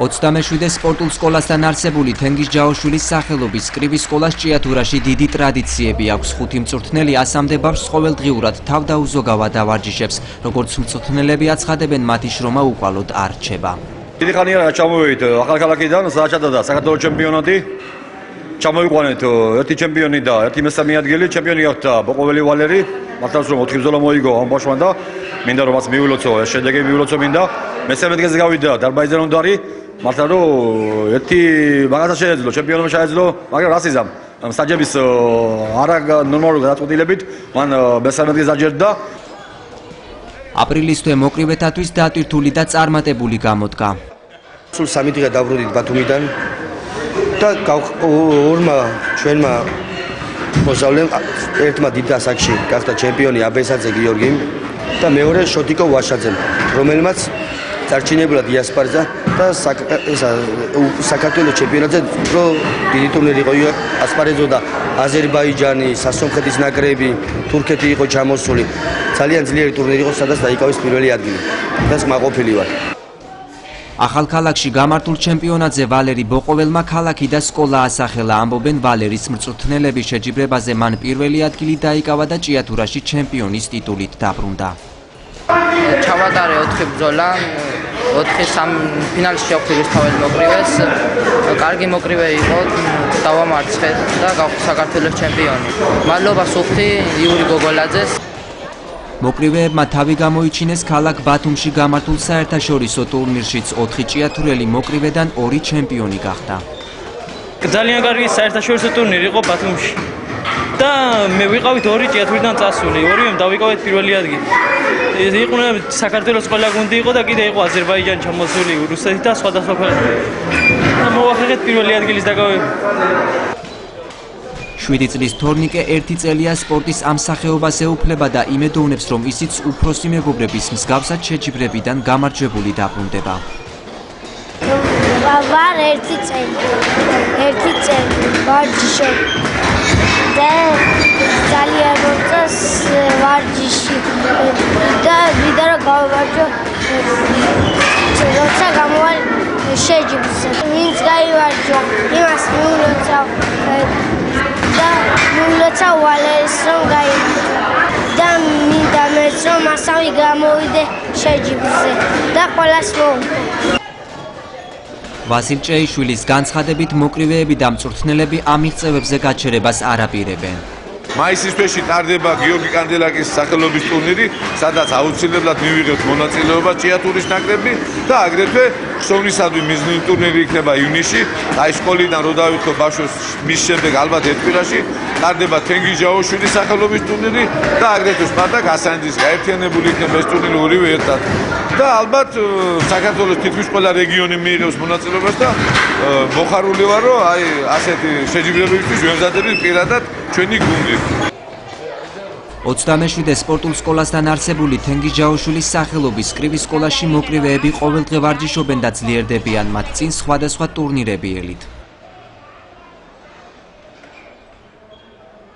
ოცდამეშვიდე სპორტულ სკოლასთან არსებული თენგიზ ჯაოშვილის სახელობის კრივის სკოლას ჭიათურაში დიდი ტრადიციები აქვს. 5 მწვრთნელი ასამდე ბავშვს ყოველდღიურად თავდაუზოგავად ავარჯიშებს. როგორც მწვრთნელები აცხადებენ, მათი შრომა უკვალოდ არ რჩება. დიდი ხანია ჩამოვიდით ახალქალაქიდან, საჩადოდა საქართველოს ჩემპიონატი. ჩამოვიყვანეთ ერთი ჩემპიონი და ერთი მესამე ადგილი. ჩემპიონი გახდა ბოყოველი ვალერი. მართლაც რომ 4 ბრძოლა მოიგო ამ ბავშვმა და მინდა რომ მას მივილოცო, ეს შედეგი მივილოცო მინდა. მესამე ადგილზე გავიდა დარბაიზენ უნდარი. მართლა რომ ერთი მაგასაც შეეძლო, ჩემპიონობა შეეძლო, მაგრამ რასიზამ საჯების არა ნორმალური გადაწყვეტილებით მან მესამე ადგილზე დაჯერდა. აპრილის თვე მოკრივეთათვის დატვირთული და წარმატებული გამოდგა. სულ 3 დღე დავბრუნდით ბათუმიდან და ორმა ჩვენმა მოსავლემ ერთმა დიდ ასაკში გახდა ჩემპიონი აბესაძე გიორგი და მეორე შოტიკო ვაშაძემ, რომელმაც წარჩინებულად იასპარეზა და საქართველოს ჩემპიონატზე უფრო დიდი ტურნირი იყო ასპარეზობდა აზერბაიჯანი, სასონხეთის ნაკრები, თურქეთი იყო ჩამოსული. ძალიან ძლიერი ტურნირი იყო, სადაც დაიკავეს პირველი ადგილი და მაყოფილი ვარ. ახალქალაქში გამართულ ჩემპიონატზე ვალერი ბოყოველმა ქალაქი და სკოლა ასახელა. ამბობენ, ვალერის მწვრთნელების შეჯიბრებაზე მან პირველი ადგილი დაიკავა და ჭიათურაში ჩემპიონის ტიტულით დაბრუნდა. ჩავატარე 4 ბრძოლა, 4 ფინალში შევხვდი რუსთაველ მოკრივეს. კარგი მოკრივე იყო, დავამარცხე და გავხდი საქართველოს ჩემპიონი. მადლობა სუფთი იური გოგოლაძეს. მოკრივეებმა თავი გამოიჩინეს ქალაქ ბათუმში გამართულ საერთაშორისო ტურნირშიც. 4 ჭიათურელი მოკრივედან 2 ჩემპიონი გახდა. ძალიან კარგი საერთაშორისო ტურნირი იყო ბათუმში. და მე ვიყავით 2 ჭიათურიდან წასული, ორივემ დავიკავეთ პირველი ადგილი. იყვნენ საქართველოს ყველა გუნდი იყო და კიდე იყო აზერბაიჯანი ჩამოსული, რუსეთი და სხვადასხვა ქვეყნები. და მოვახერხეთ პირველი ადგილის დაკავება. 7 წლის თორნიკე 1 წელია სპორტის ამ სახეობას ეუფლება და იმედოვნებს, რომ ისიც უფროსი მეგობრების მსგავსად შეჯიბრებიდან გამარჯვებული დაბრუნდება. ვარ 1 წელი ვარჯიშობ და ძალიან როწას ვარჯიში და ვიდა რომ გავვარჯო როცა გამოვალ შეჯიბრზე. ვინც გაივარჯვა, იმას მიულოცავ და მიულოცავ ვალერის რომ გაივარჯვა და მინდა მეც რომ ასავი გამოვიდე შეჯიბრზე და ყველას მოვიდა. ვასილ ჭეიშვილის განცხადებით, მოკრივეები და მწვრთნელები ამ მიღწევებზე გაჩერებას არ აპირებენ. მაისის თვეში ტარდება გიორგი კანდელაკის სახელობის ტურნირი, სადაც აუცილებლად მივიღებთ მონაწილეობა ჭიათურის ნაკრები და აგრეთვე ხსოვნისადმი მიზნული ტურნირი იქნება ივნისში. აი სკოლიდან რო დავითქო ბავშვებს, მის შემდეგ ალბათ ერთ კვირაში ტარდება თენგიზ ჯაოშვილის სახელობის ტურნირი და აგრეთვე სპარტაკ ასანიძის გაერთიანებული იქნება ეს ტურნირი ორივე ერთად. და ალბათ საქართველოს თითქმის ყველა რეგიონი მიიღებს მონაწილეობას და მოხარული ვარ, რომ აი ასეთი შეჯიბრებებისთვის ვემზადებით პირადად ჩვენი გუნდი. 27 სპორტულ სკოლასთან არსებული თენგიზ ჯაოშვილის სახელობის კრივის სკოლაში მოკრივეები ყოველდღე ვარჯიშობენ და ძლიერდებიან მათ წინ სხვადასხვა ტურნირები ელით.